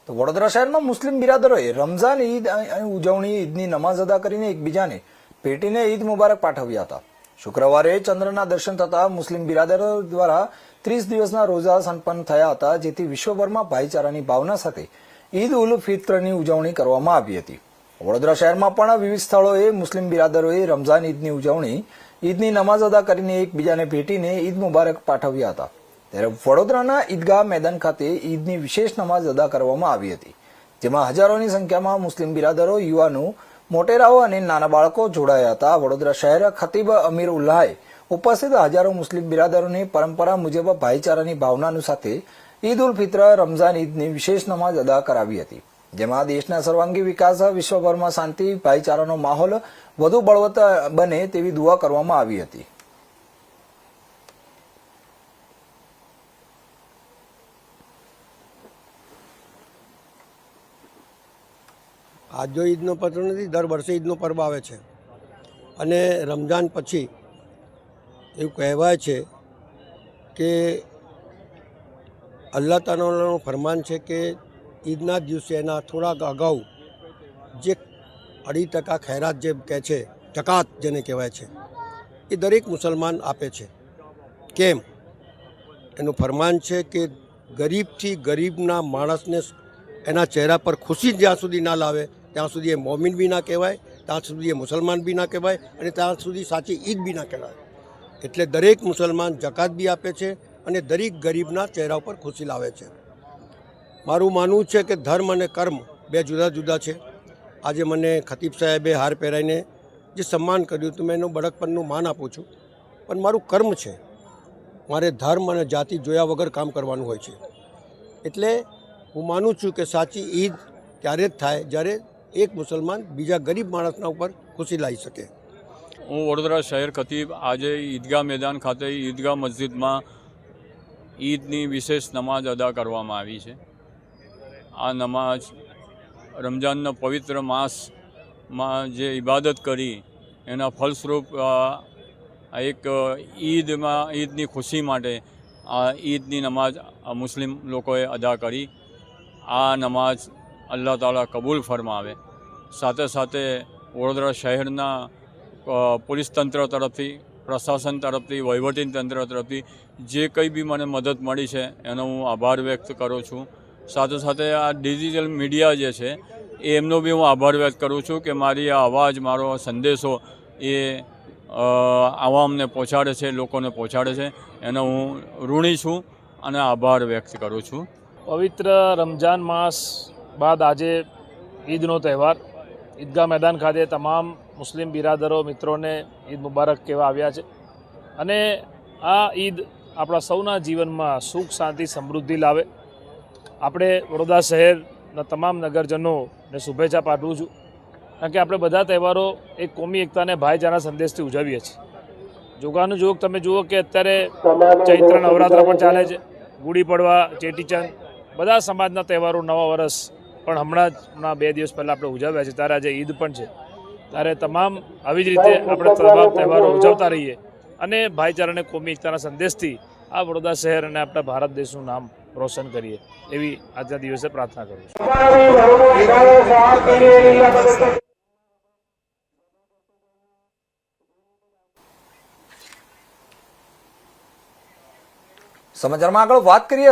તો વડોદરા શહેરમાં મુસ્લિમ બિરાદરોએ રમઝાન ઈદ ઉજવણી ઈદની નમાઝ અદા કરીને એકબીજાને ભેટીને ઈદ મુબારક પાઠવ્યા હતા। શુક્રવારે ચંદ્રના દર્શન થતા મુસ્લિમ બિરાદરો દ્વારા 30 દિવસના રોજા સંપન્ન થયા હતા, જેથી વિશ્વભરમાં ભાઈચારાની ભાવના સાથે ઈદ ઉલ ફિત્રની ઉજવણી કરવામાં આવી હતી। વડોદરા શહેરમાં પણ વિવિધ સ્થળોએ મુસ્લિમ બિરાદરોએ રમઝાન ઈદની ઉજવણી ઈદની નમાઝ અદા કરીને એકબીજાને ભેટીને ઈદ મુબારક પાઠવ્યા હતા। ત્યારે વડોદરાના ઈદગાહ મેદાન ખાતે ઈદની વિશેષ નમાઝ અદા કરવામાં આવી હતી, જેમાં હજારોની સંખ્યામાં મુસ્લિમ બિરાદરો, યુવાનો, મોટેરાઓ અને નાના બાળકો જોડાયા હતા। વડોદરા શહેર ખતીબ અમીર ઉલ્લાહે ઉપસ્થિત હજારો મુસ્લિમ બિરાદરોને પરંપરા મુજબ ભાઈચારાની ભાવનાનું સાથે ઈદ ઉલ ફિત્ર રમઝાન ઈદની વિશેષ નમાઝ અદા કરાવી હતી, જેમાં દેશના સર્વાંગી વિકાસ, વિશ્વભરમાં શાંતિ, ભાઈચારાનો માહોલ વધુ બળવત્ત બને તેવી દુઆ કરવામાં આવી હતી। આજો ઈદનો પર્વ નથી, દર વર્ષે ઈદનો પર્વ આવે છે અને રમઝાન પછી એવું કહેવાય છે કે અલ્લાહ તાલાનું ફરમાન છે કે ઈદના દિવસે એના થોડાક અગાઉ જે 2% ખૈરાત જે કહે છે, જકાત જેને કહેવાય છે, એ દરેક મુસલમાન આપે છે। કેમ? એનું ફરમાન છે કે ગરીબથી ગરીબના માણસને એના ચહેરા પર ખુશી જ્યાં સુધી ના લાવે ત્યાં સુધી એ મોમિન બી ના કહેવાય, ત્યાં સુધી એ મુસલમાન બી ના કહેવાય અને ત્યાં સુધી સાચી ઈદ બી ના કહેવાય। એટલે દરેક મુસલમાન જકાત બી આપે છે અને દરેક ગરીબના ચહેરા ઉપર ખુશી લાવે છે। મારું માનવું છે કે ધર્મ અને કર્મ બે જુદા જુદા છે। આજે મને ખતીબ સાહેબે હાર પહેરાવીને જે સન્માન કર્યું હતું, મેં એનું બળકપણનું માન આપું છું, પણ મારું કર્મ છે, મારે ધર્મ અને જાતિ જોયા વગર કામ કરવાનું હોય છે। એટલે હું માનું છું કે સાચી ઈદ ત્યારે જ થાય જ્યારે એક મુસલમાન બીજા ગરીબ માણસના ઉપર ખુશી લાવી શકે। હું વડોદરા શહેર ખતીબ આજે ઈદગાહ મેદાન ખાતે ઈદગાહ મસ્જિદમાં ઈદની વિશેષ નમાઝ અદા કરવામાં આવી છે। આ નમાઝ રમઝાનના પવિત્ર માસમાં જે ઇબાદત કરી એના ફલસ્વરૂપ એક ઈદની ખુશી માટે આ ઈદની નમાઝ મુસ્લિમ લોકોએ અદા કરી। આ નમાઝ અલ્લાહ તાલા કબૂલ ફરમાવે। સાથે સાથે વડોદરા શહેરના પોલીસ તંત્ર તરફથી, પ્રશાસન તરફથી, વહીવટી તંત્ર તરફથી જે કંઈ બી મને મદદ મળી છે એનો હું આભાર વ્યક્ત કરું છું। સાથે સાથે આ ડિજિટલ મીડિયા જે છે એમનો બી હું આભાર વ્યક્ત કરું છું કે મારી આ અવાજ, મારો સંદેશો એ આવામને પહોંચાડે છે, લોકોને પહોંચાડે છે, એનો હું ઋણી છું અને આભાર વ્યક્ત કરું છું। પવિત્ર રમઝાન માસ બાદ આજે ઈદનો તહેવાર ઈદગાહ મેદાન ખાતે તમામ મુસ્લિમ બિરાદરો, મિત્રોને ઈદ મુબારક કહેવા આવ્યા છે અને આ ઈદ આપણા સૌના જીવનમાં સુખ, શાંતિ, સમૃદ્ધિ લાવે। આપણે વડોદરા શહેરના તમામ નગરજનોને શુભેચ્છા પાઠવું છું, કારણ કે આપણે બધા તહેવારો એક કોમી એકતાને ભાઈચારા સંદેશથી ઉજવીએ છીએ। જોગાનું જોગ તમે જુઓ કે અત્યારે ચૈત્ર નવરાત્ર પણ ચાલે છે, ગુડી પડવા, ચેટીચંદ, બધા સમાજના તહેવારો, નવા વર્ષ પણ હમણાં 2 દિવસ પહેલાં આપણે ઉજવ્યા છે, ત્યારે આજે ઈદ પણ છે। ત્યારે તમામ આવી જ રીતે આપણે તમામ તહેવારો ઉજવતા રહીએ અને ભાઈચારાને કોમી એકતાના સંદેશથી આ વડોદરા શહેર અને આપણા ભારત દેશનું નામ રોશન કરીએ એવી આજના દિવસે પ્રાર્થના કરું છું। સમાચારમાં આગળ વાત કરીએ